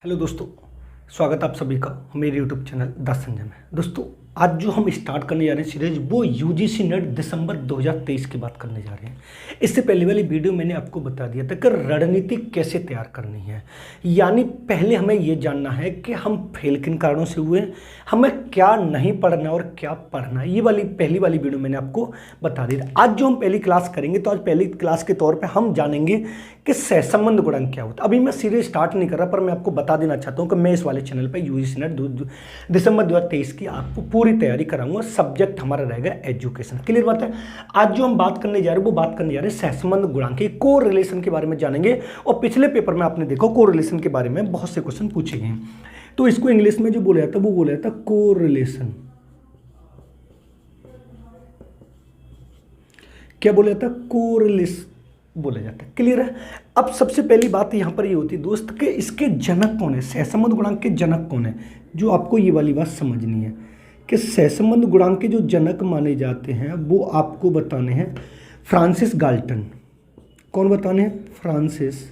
Hello दोस्तों, स्वागत है आप सभी का मेरे यूट्यूब चैनल द संजय में। दोस्तों, आज जो हम स्टार्ट करने जा रहे हैं सीरीज वो यूजीसी नेट दिसंबर 2023 की बात करने जा रहे हैं। इससे पहले वाली वीडियो मैंने आपको बता दिया था कि रणनीति कैसे तैयार करनी है, यानी पहले हमें ये जानना है कि हम फेल किन कारणों से हुए, हमें क्या नहीं पढ़ना और क्या पढ़ना है। ये वाली पहली वाली वीडियो मैंने आपको बता दी थी। आज जो हम पहली क्लास करेंगे तो आज पहली क्लास के तौर पर हम जानेंगे कि सहसंबंध गुणांक क्या होता है। अभी मैं सीरीज स्टार्ट नहीं कर रहा, पर मैं आपको बता देना चाहता हूं कि मैं इस वाले चैनल पे यूजीसी नेट दिसंबर 2023 की आपको पूरी तैयारी कराऊंगा। सब्जेक्ट हमारा रहेगा एजुकेशन। क्लियर बात है। आज जो हम बात करने जा रहे हैं वो बात करने जा रहे हैं सहसंबंध गुणांक के को रिलेशन के बारे में जानेंगे। और पिछले पेपर में आपने देखो को रिलेशन के बारे में बहुत से क्वेश्चन पूछे गए, तो इसको इंग्लिश में जो बोला जाता है वो बोला जाता है को रिलेशन। क्या बोला जाता है? कोरिलेशन बोला जाता है। क्लियर है। अब सबसे पहली बात यहां पर ये होती है दोस्त कि इसके जनक कौन है, सहसंबंध गुणांक के जनक कौन है। जो आपको ये वाली बात समझनी है कि सहसंबंध गुणांक के जो जनक माने जाते हैं वो आपको बताने हैं फ्रांसिस गाल्टन। कौन बताने हैं? फ्रांसिस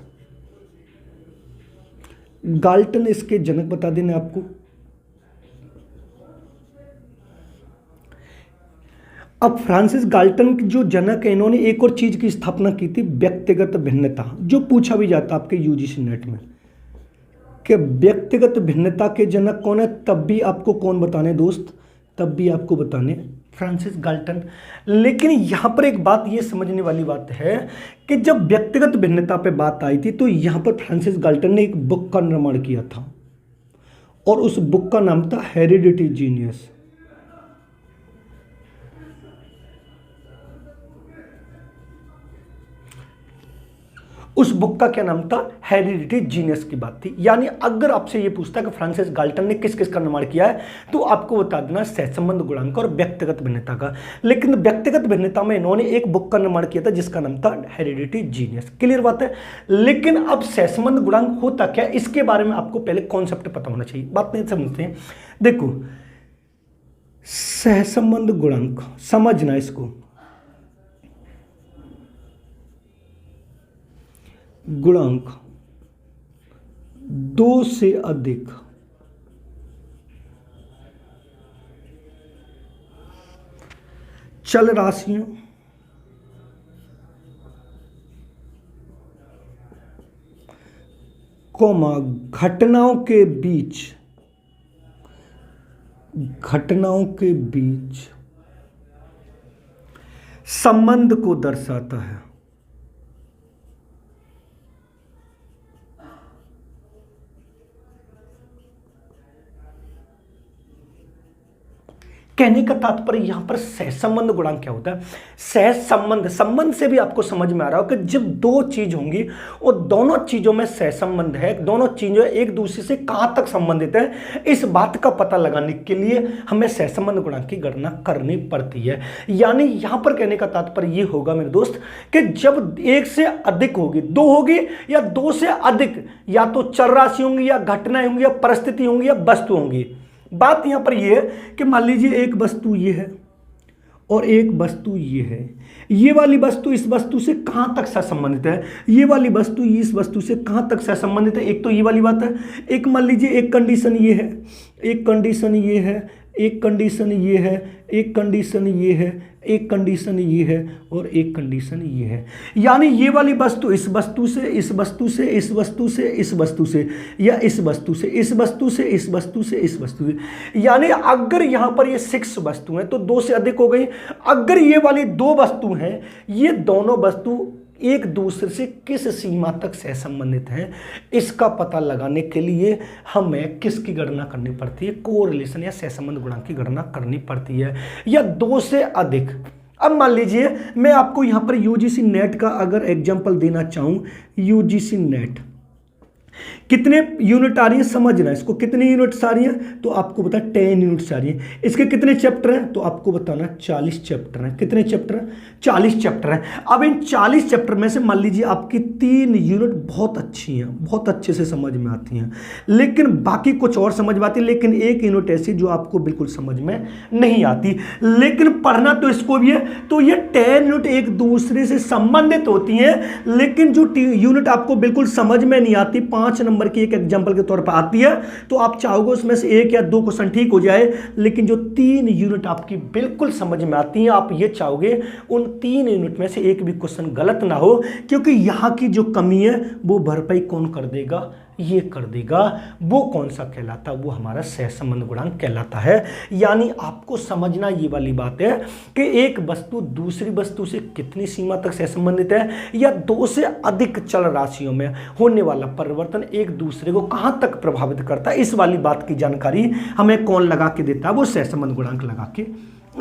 गाल्टन इसके जनक बता देने आपको। अब फ्रांसिस गाल्टन के जो जनक है, इन्होंने एक और चीज की स्थापना की थी, व्यक्तिगत भिन्नता। जो पूछा भी जाता आपके यूजीसी नेट में कि व्यक्तिगत भिन्नता के जनक कौन है, तब भी आपको कौन बताने दोस्त, तब भी आपको बताने फ्रांसिस गाल्टन। लेकिन यहां पर एक बात ये समझने वाली बात है कि जब व्यक्तिगत भिन्नता पे बात आई थी तो यहां पर फ्रांसिस गाल्टन ने एक बुक का निर्माण किया था और उस बुक का नाम था हेरिडिटी जीनियस। उस बुक का क्या नाम था? हेरिडिटी जीनियस की बात थी। यानी अगर आपसे ये पूछता है कि फ्रांसिस गाल्टन ने किस किस का निर्माण किया है तो आपको बता देना सहसंबंध गुणांक और व्यक्तिगत भिन्नता का। लेकिन व्यक्तिगत भिन्नता में इन्होंने एक बुक का निर्माण किया था जिसका नाम था हेरिडिटी जीनियस। क्लियर बात है। लेकिन अब सहसंबंध गुणांक होता क्या, इसके बारे में आपको पहले कॉन्सेप्ट पता होना चाहिए। बात नहीं समझते हैं। देखो, सहसंबंध गुणांक समझना, इसको गुणांक दो से अधिक चल राशियों कोमा घटनाओं के बीच संबंध को दर्शाता है। कहने का तात्पर्य यहां पर सहसंबंध गुणांक क्या होता है? सहसंबंध, संबंध से भी आपको समझ में आ रहा हो कि जब दो चीज होंगी और दोनों चीजों में सहसंबंध है, दोनों चीजें एक दूसरे से कहां तक संबंधित है, इस बात का पता लगाने के लिए हमें सहसंबंध गुणांक की गणना करनी पड़ती है। यानी यहां पर कहने का तात्पर्य यह होगा मेरे दोस्त कि जब एक से अधिक होगी, दो होगी या दो से अधिक, या तो चर राशि होंगी या घटनाएं होंगी या परिस्थिति होंगी या वस्तु होंगी। बात यहां पर यह है कि मान लीजिए एक वस्तु ये है और एक वस्तु ये है। ये वाली वस्तु इस वस्तु से कहां तक सहसंबंधित है, ये वाली वस्तु इस वस्तु से कहां तक सहसंबंधित है। एक तो ये वाली बात है। एक मान लीजिए एक कंडीशन ये है, एक कंडीशन ये है, एक कंडीशन ये है, एक कंडीशन ये है, एक कंडीशन ये है और एक कंडीशन ये है। यानी ये वाली वस्तु इस वस्तु से, इस वस्तु से, इस वस्तु से, इस वस्तु से, या इस वस्तु से, इस वस्तु से, इस वस्तु से, इस वस्तु से। यानी अगर यहां पर ये 6 वस्तु हैं तो 2 से अधिक हो गई। अगर ये वाली 2 वस्तु हैं, ये दोनों वस्तु एक दूसरे से किस सीमा तक सहसंबंधित है, इसका पता लगाने के लिए हमें किसकी गणना करनी पड़ती है? कोरिलेशन या सहसंबंध गुणांक की गणना करनी पड़ती है, या 2 से अधिक। अब मान लीजिए मैं आपको यहां पर यूजीसी नेट का अगर एग्जांपल देना चाहूं, यूजीसी नेट कितने यूनिट आ रही है समझना। इसको कितनी यूनिट्स आ रही हैं तो आपको बता 10 यूनिट्स आ रही है। इसके कितने चैप्टर हैं तो आपको बताना 40 चैप्टर हैं। कितने चैप्टर हैं? 40 चैप्टर हैं। अब इन 40 चैप्टर में से मान लीजिए आपकी 3 यूनिट बहुत अच्छी हैं, बहुत अच्छे से समझ में आती हैं, लेकिन बाकी कुछ और समझ में आती है, लेकिन एक यूनिट ऐसी जो आपको बिल्कुल समझ में नहीं आती, लेकिन पढ़ना तो इसको भी है। तो ये 10 यूनिट एक दूसरे से संबंधित होती हैं, लेकिन जो यूनिट आपको बिल्कुल समझ में नहीं आती, 5 5 नंबर की एक एग्जाम्पल के तौर पर आती है, तो आप चाहोगे उसमें से 1 या 2 क्वेश्चन ठीक हो जाए, लेकिन जो 3 यूनिट आपकी बिल्कुल समझ में आती हैं, आप ये चाहोगे उन 3 यूनिट में से एक भी क्वेश्चन गलत ना हो, क्योंकि यहाँ की जो कमी है वो भरपाई कौन कर देगा, ये कर देगा। वो कौन सा कहलाता है, वो हमारा सहसंबंध गुणांक कहलाता है। यानी आपको समझना ये वाली बात है कि एक वस्तु दूसरी वस्तु से कितनी सीमा तक सहसंबंधित है, या 2 से अधिक चल राशियों में होने वाला परिवर्तन एक दूसरे को कहां तक प्रभावित करता है, इस वाली बात की जानकारी हमें कौन लगा के देता है, वो सहसंबंध गुणांक लगा के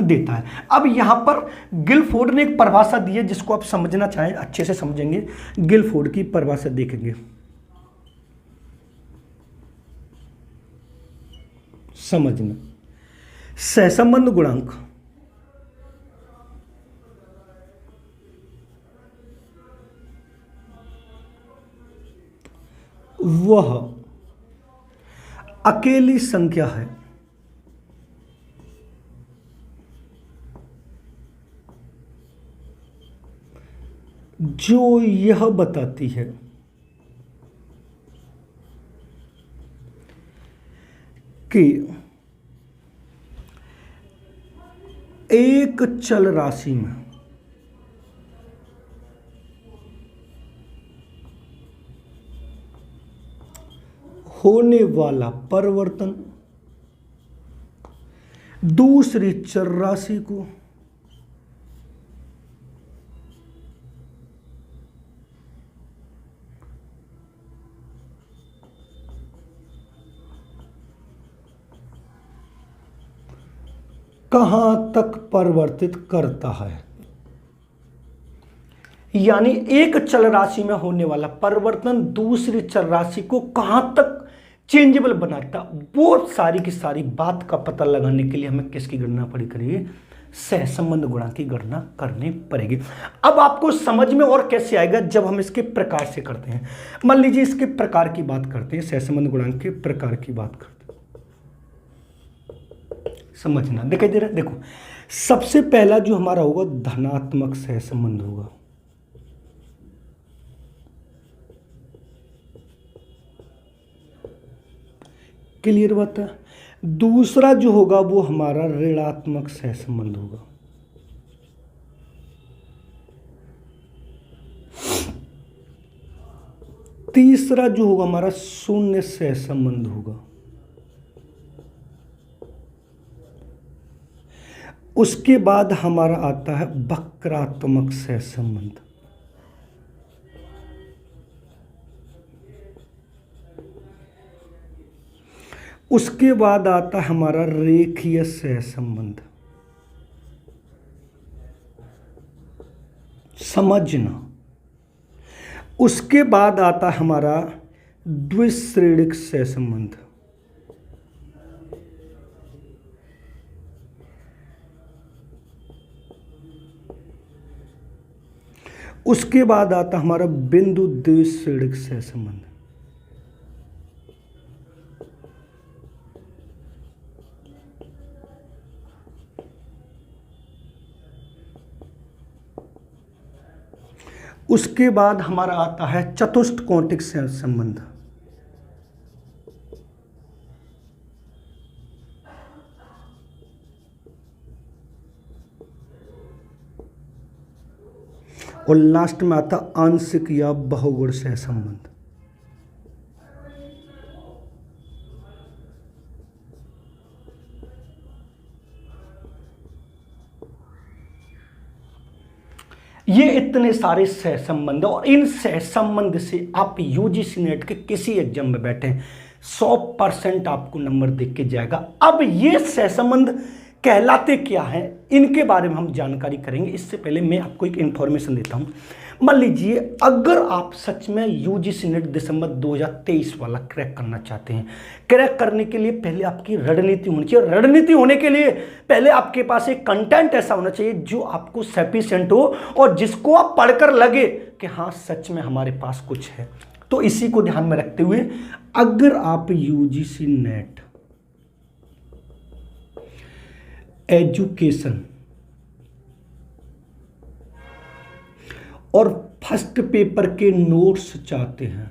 देता है। अब यहां पर गिलफोर्ड ने एक परिभाषा दी है, जिसको आप समझना चाहें अच्छे से समझेंगे। गिलफोर्ड की परिभाषा देखेंगे, समझना। सहसंबंध गुणांक वह अकेली संख्या है जो यह बताती है कि एक चल राशि में होने वाला परिवर्तन दूसरी चर राशि को कहां तक परिवर्तित करता है। यानी एक चल राशि में होने वाला परिवर्तन दूसरी चल राशि को कहां तक चेंजेबल बनाता, वो सारी की सारी बात का पता लगाने के लिए हमें किसकी गणना पड़ी करेगी, सहसंबंध गुणांक की गणना करनी पड़ेगी। अब आपको समझ में और कैसे आएगा, जब हम इसके प्रकार से करते हैं। मान लीजिए इसके प्रकार की बात करते हैं, सहसंबंध गुणांक के प्रकार की बात करते हैं, समझना। दिखाई दे रहा है, देखो सबसे पहला जो हमारा होगा धनात्मक सहसंबंध होगा। क्लियर बात है। दूसरा जो होगा वो हमारा ऋणात्मक सहसंबंध होगा। तीसरा जो होगा हमारा शून्य सहसंबंध होगा। उसके बाद हमारा आता है वक्रात्मक सहसंबंध। उसके बाद आता है हमारा रेखीय सहसंबंध। समझना। उसके बाद आता है हमारा द्विश्रेणिक सहसंबंध। उसके बाद आता हमारा बिंदु द्विश्रेणिक सहसंबंध। उसके बाद हमारा आता है चतुष्कोणिक सहसंबंध। और लास्ट में आता आंशिक या बहुगुण सहसंबंध। ये इतने सारे सहसंबंध, और इन सहसंबंध से आप यूजीसी नेट के किसी एग्जाम में बैठे 100% आपको नंबर देख के जाएगा। अब ये सहसंबंध कहलाते क्या हैं, इनके बारे में हम जानकारी करेंगे। इससे पहले मैं आपको एक इंफॉर्मेशन देता हूं। मान लीजिए अगर आप सच में यूजीसी नेट दिसंबर 2023 वाला क्रैक करना चाहते हैं, क्रैक करने के लिए पहले आपकी रणनीति होनी चाहिए। रणनीति होने के लिए पहले आपके पास एक कंटेंट ऐसा होना चाहिए जो आपको सफिशिएंट हो और जिसको आप पढ़कर लगे कि हाँ सच में हमारे पास कुछ है। तो इसी को ध्यान में रखते हुए अगर आप यूजीसी नेट एजुकेशन और फर्स्ट पेपर के नोट्स चाहते हैं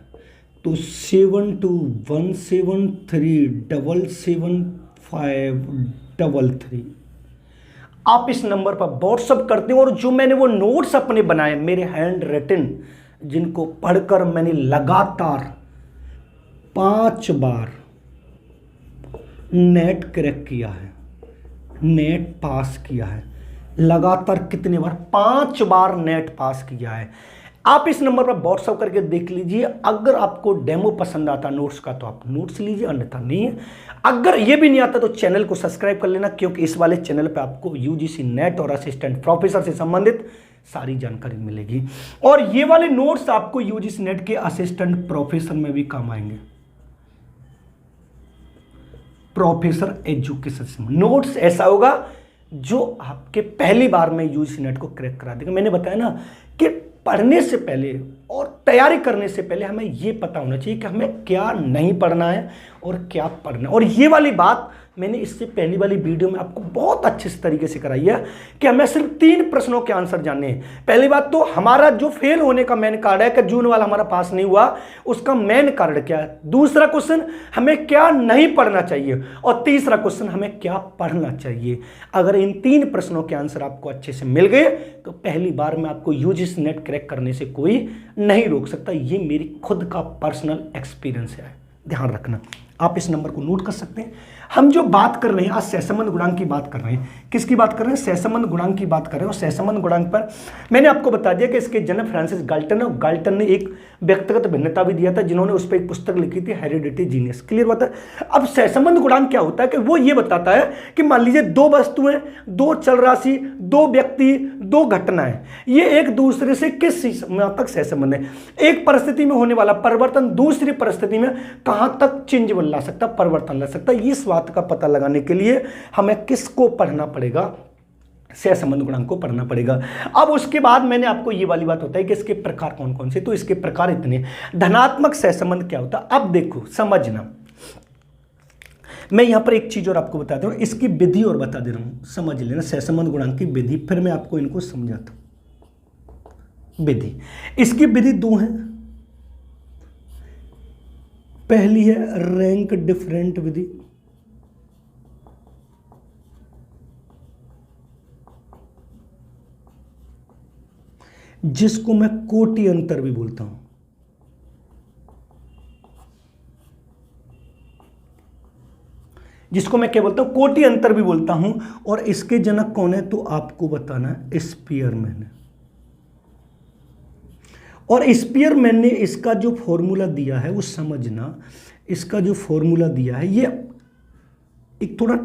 तो 7217377533 आप इस नंबर पर व्हाट्सअप करते हो, और जो मैंने वो नोट्स अपने बनाए मेरे हैंड रिटन, जिनको पढ़कर मैंने लगातार 5 बार नेट क्रैक किया है, नेट पास किया है, लगातार कितने बार, 5 बार नेट पास किया है। आप इस नंबर पर व्हाट्सअप करके देख लीजिए। अगर आपको डेमो पसंद आता नोट्स का तो आप नोट्स लीजिए, अन्यथा नहीं है। अगर ये भी नहीं आता तो चैनल को सब्सक्राइब कर लेना, क्योंकि इस वाले चैनल पे आपको यूजीसी नेट और असिस्टेंट प्रोफेसर से संबंधित सारी जानकारी मिलेगी। और ये वाले नोट्स आपको यूजीसी नेट के असिस्टेंट प्रोफेसर में भी काम आएंगे, प्रोफेसर एजुकेशन। नोट्स ऐसा होगा जो आपके पहली बार में यूजीसी नेट को क्रैक करा देगा। मैंने बताया ना कि पढ़ने से पहले और तैयारी करने से पहले हमें यह पता होना चाहिए कि हमें क्या नहीं पढ़ना है और क्या पढ़ना है। और ये वाली बात मैंने इससे पहली वाली वीडियो में आपको बहुत अच्छे से तरीके से कराई है कि हमें सिर्फ 3 प्रश्नों के आंसर जानने हैं। पहली बात तो हमारा जो फेल होने का मेन कारण है कि जून वाला हमारा पास नहीं हुआ, उसका मेन कारण क्या है। दूसरा क्वेश्चन हमें क्या नहीं पढ़ना चाहिए, और तीसरा क्वेश्चन हमें क्या पढ़ना चाहिए। अगर इन 3 प्रश्नों के आंसर आपको अच्छे से मिल गए तो पहली बार में आपको यूजीसी नेट क्रैक करने से कोई नहीं रोक सकता। ये मेरी खुद का पर्सनल एक्सपीरियंस है, ध्यान रखना। आप इस नंबर को नोट कर सकते हैं। हम जो बात कर रहे हैं आज सहसंबंध गुणांक की बात कर रहे हैं। किसकी बात कर रहे हैं? सहसंबंध गुणांक की बात कर रहे हैं। और सहसंबंध गुणांक पर मैंने आपको बता दिया कि इसके जनक फ्रांसिस गाल्टन है, और गाल्टन ने एक व्यक्तिगत भिन्नता भी दिया था, जिन्होंने उस पर एक पुस्तक लिखी थी हेरिडिटी जीनियस। क्लियर बात है। अब सहसंबंध गुणांक क्या होता है कि वो ये बताता है कि मान लीजिए 2 वस्तुएं, 2 चल राशि, 2 व्यक्ति, 2 घटनाएं, ये एक दूसरे से किस तक सहसंबंध है। एक परिस्थिति में होने वाला परिवर्तन दूसरी परिस्थिति में कहां तक चेंज ला सकता, परिवर्तन ला सकता है। इस बात का पता लगाने के लिए हमें किसको पढ़ना पड़ेगा? सहसंबंध गुणांक को पढ़ना पड़ेगा। अब उसके बाद मैंने आपको ये वाली बात होता है कि इसके प्रकार कौन कौन से, तो इसके प्रकार इतने। धनात्मक सहसंबंध क्या होता है? अब देखो समझना, मैं यहां पर एक चीज और आपको बता दे रहा हूं, इसकी विधि और बता दे रहा हूं, समझ लेना सहसंबंध गुणांक की विधि, फिर मैं आपको इनको समझाता हूं। विधि, इसकी विधि 2 है। पहली है रैंक डिफरेंट विधि, जिसको मैं कोटि अंतर भी बोलता हूं। जिसको मैं क्या बोलता हूं? कोटि अंतर भी बोलता हूं। और इसके जनक कौन है तो आपको बताना है, स्पीयरमैन है। और स्पीयरमैन ने इसका जो फॉर्मूला दिया है वो समझना, इसका जो फॉर्मूला दिया है ये एक थोड़ा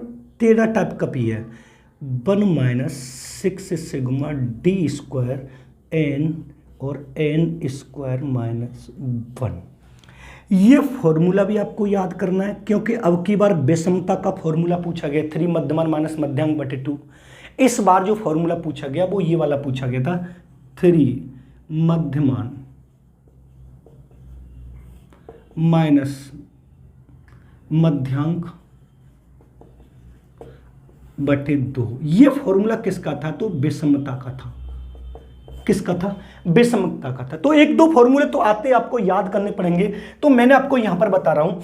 टेढ़ा टाइप का भी है। 1 - 6 सिग्मा डी स्क्वायर एन और एन स्क्वायर माइनस 1। ये फॉर्मूला भी आपको याद करना है, क्योंकि अब की बार विषमता का फॉर्मूला पूछा गया 3 मध्यमान माइनस मध्यांक बटे 2। इस बार जो फॉर्मूला पूछा गया वो ये वाला पूछा गया था, 3 मध्यमान माइनस मध्यांक बटे 2। ये फॉर्मूला किसका था? तो विषमता का था। किसका था? विषमता का था। तो 1-2 फॉर्मूले तो आते आपको याद करने पड़ेंगे। तो मैंने आपको यहां पर बता रहा हूं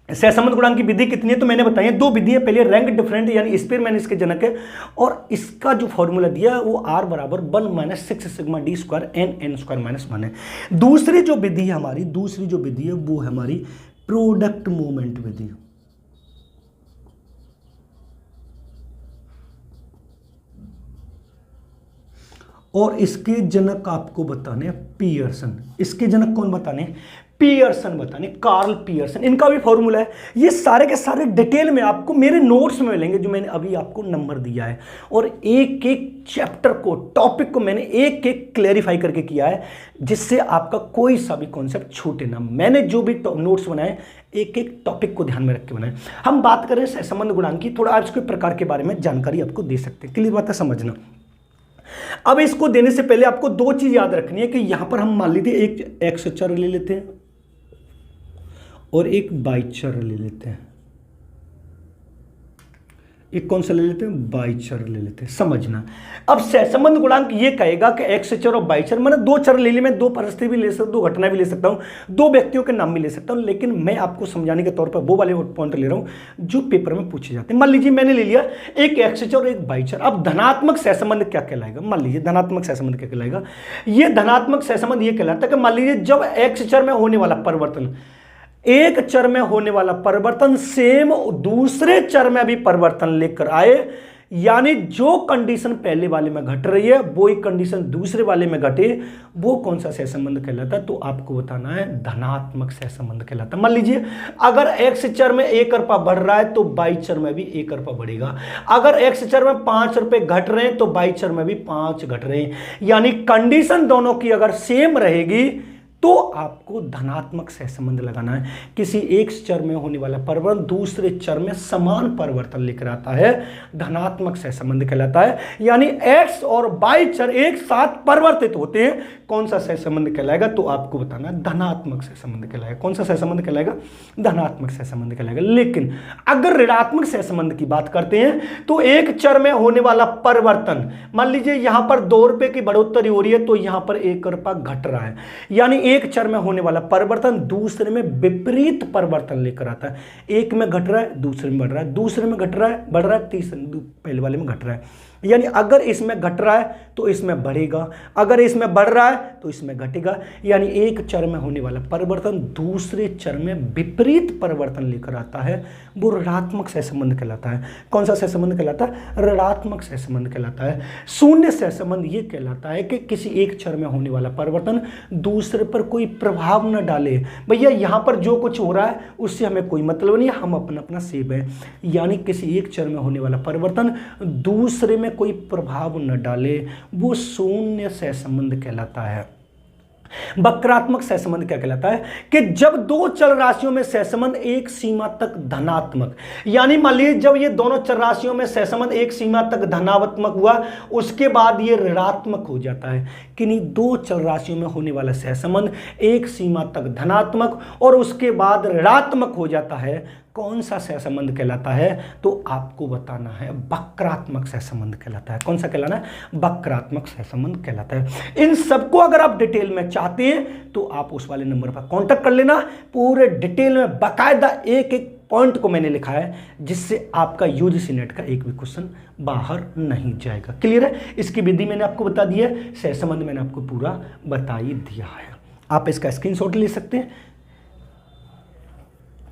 सहसंबंध गुणांक की विधि कितनी है, तो मैंने बताई 2 विधि है। पहले रैंक डिफरेंट यानी स्पीयरमैन इसके जनक है, और इसका जो फॉर्मूला दिया वो R बराबर 1 - 6 sigma D square N N square minus 1 है। दूसरी जो विधि है हमारी, दूसरी जो विधि है वो है हमारी प्रोडक्ट मोमेंट विधि। और इसके जनक आपको बताने पियर्सन। इसके जनक कौन बताने? पियर्सन बताने, कार्ल पियर्सन। इनका भी फॉर्मूला है। ये सारे के सारे डिटेल में आपको मेरे नोट्स में मिलेंगे, जो मैंने अभी आपको नंबर दिया है। और एक एक चैप्टर को, टॉपिक को मैंने एक एक क्लैरिफाई करके किया है, जिससे आपका कोई सा भी कॉन्सेप्ट छूटे ना। मैंने जो भी नोट्स बनाए एक एक टॉपिक को ध्यान में रख के बनाए। हम बात करें सहसंबंध गुणांक की, थोड़ा आज के प्रकार के बारे में जानकारी आपको दे सकते हैं। क्लियर बात है, समझना। अब इसको देने से पहले आपको 2 चीज याद रखनी है कि यहां पर हम मान लीजिए एक एक्स चर ले लेते हैं और एक वाई चर ले लेते हैं। एक कौन सा ले लेते हैं, बाई चर ले लेते हैं। समझना, अब सहसंबंध गुणांक ये कहेगा कि एक्स चर और बाई चर, मैंने दो चर ले लिए, मैं दो परिस्थिति भी ले सकता हूँ, दो घटना भी ले सकता हूँ, दो व्यक्तियों के नाम भी ले सकता हूँ, लेकिन मैं आपको समझाने के तौर पर वो वाले पॉइंट ले रहा हूँ जो पेपर में पूछे जाते हैं। मान लीजिए मैंने ले लिया एक एक्स चर और एक बाई चर। अब धनात्मक सहसंबंध क्या कहलाएगा, मान लीजिए धनात्मक सहसंबंध क्या कहलाएगा, ये धनात्मक सहसंबंध ये कहलाता है कि मान लीजिए जब एक्स चर में होने वाला परिवर्तन, एक चर में होने वाला परिवर्तन सेम दूसरे चर में भी परिवर्तन लेकर आए, यानी जो कंडीशन पहले वाले में घट रही है वो एक कंडीशन दूसरे वाले में घटे, वो कौन सा सहसंबंध कहलाता है, तो आपको बताना है धनात्मक सहसंबंध कहलाता है। मान लीजिए अगर एक्स चर में 1 रुपया बढ़ रहा है तो बाई चर में भी 1 रुपया बढ़ेगा, अगर एक्स चर में 5 रुपए घट रहे हैं तो बाई चर में भी 5 घट रहे हैं, यानी कंडीशन दोनों की अगर सेम रहेगी तो आपको धनात्मक सहसंबंध लगाना है। किसी एक चर में होने वाला परिवर्तन दूसरे चर में समान परिवर्तन लेकर आता है, धनात्मक सहसंबंध कहलाता है। यानी एक्स और बाई चर एक साथ परिवर्तित होते हैं, कौन सा सहसंबंध कहलाएगा, तो आपको बताना है धनात्मक सहसंबंध कहलाएगा। कौन सा सहसंबंध कहलाएगा, धनात्मक सहसंबंध कहलाएगा। लेकिन अगर ऋणात्मक सहसंबंध की बात करते हैं तो एक चर में होने वाला परिवर्तन, मान लीजिए यहां पर 2 रुपए की बढ़ोतरी हो रही है तो यहां पर 1 रुपया घट रहा है, यानी एक चर में होने वाला परिवर्तन दूसरे में विपरीत परिवर्तन लेकर आता है। एक में घट रहा है दूसरे में बढ़ रहा है, दूसरे में घट रहा है बढ़ रहा है, तीसरे पहले वाले में घट रहा है। यानी अगर इसमें घट रहा है तो इसमें बढ़ेगा, अगर इसमें बढ़ रहा है तो इसमें घटेगा। यानी एक चर में होने वाला परिवर्तन दूसरे चर में विपरीत परिवर्तन लेकर आता है, वो ऋणात्मक सहसंबंध कहलाता है। कौन सा सहसंबंध कहलाता है, ऋणात्मक सहसंबंध कहलाता है। शून्य सहसंबंध ये कहलाता है कि किसी एक चर में होने वाला परिवर्तन दूसरे पर कोई प्रभाव न डाले। भैया यहां पर जो कुछ हो रहा है उससे हमें कोई मतलब नहीं है, हम अपना अपना सेव है। यानी किसी एक चर में होने वाला परिवर्तन दूसरे में कोई प्रभाव न डाले, वो शून्य सहसंबंध कहलाता है। वक्रात्मक सहसंबंध क्या कहलाता है कि जब दो चर राशियों में सहसंबंध एक सीमा तक धनात्मक, यानी मान लीजिए जब ये दोनों चर राशियों में सहसंबंध एक सीमा तक धनात्मक हुआ उसके बाद ये ऋणात्मक हो जाता है। किन्हीं दो चर राशियों में होने वाला सहसंबंध एक सीमा तक धनात्मक और उसके बाद ऋणात्मक हो जाता है, कौन सा सहसंबंध कहलाता है, तो आपको बताना है वक्रात्मक सहसंबंध कहलाता है। कौन सा कहलाना है, वक्रात्मक सहसंबंध कहलाता है। इन सबको अगर आप डिटेल में चाहते हैं तो आप उस वाले नंबर पर कांटेक्ट कर लेना, पूरे डिटेल में बाकायदा एक एक पॉइंट को मैंने लिखा है जिससे आपका यूजीसी नेट का एक भी क्वेश्चन बाहर नहीं जाएगा। क्लियर है, इसकी विधि मैंने आपको बता दी है, सहसंबंध मैंने आपको पूरा बता ही दिया है। आप इसका स्क्रीनशॉट ले सकते हैं।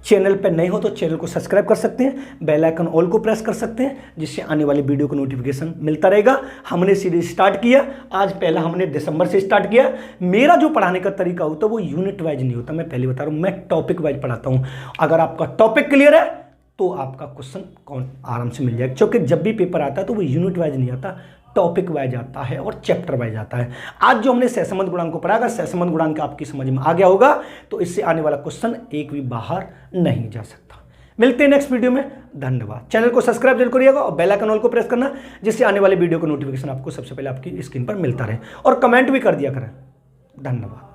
चैनल पर नए हो तो चैनल को सब्सक्राइब कर सकते हैं, बेल आइकन ऑल को प्रेस कर सकते हैं, जिससे आने वाली वीडियो को नोटिफिकेशन मिलता रहेगा। हमने सीरीज स्टार्ट किया, आज पहला हमने दिसंबर से स्टार्ट किया। मेरा जो पढ़ाने का तरीका होता है वो यूनिट वाइज नहीं होता, मैं पहले बता रहा हूँ, मैं टॉपिक वाइज पढ़ाता हूँ। अगर आपका टॉपिक क्लियर है तो आपका क्वेश्चन आराम से मिल जाएगा, क्योंकि जब भी पेपर आता है तो वो यूनिट वाइज नहीं आता, टॉपिक वाइज आता है और चैप्टर वाइज आता है। आज जो हमने सहसंबंध गुणांक को पढ़ा, अगर सहसंबंध गुणांक आपकी समझ में आ गया होगा तो इससे आने वाला क्वेश्चन एक भी बाहर नहीं जा सकता। मिलते हैं नेक्स्ट वीडियो में, धन्यवाद। चैनल को सब्सक्राइब जरूर करिएगा और बेल आइकन ऑल को प्रेस करना, जिससे आने वाली वीडियो को नोटिफिकेशन आपको सबसे पहले आपकी स्क्रीन पर मिलता रहे, और कमेंट भी कर दिया करें। धन्यवाद।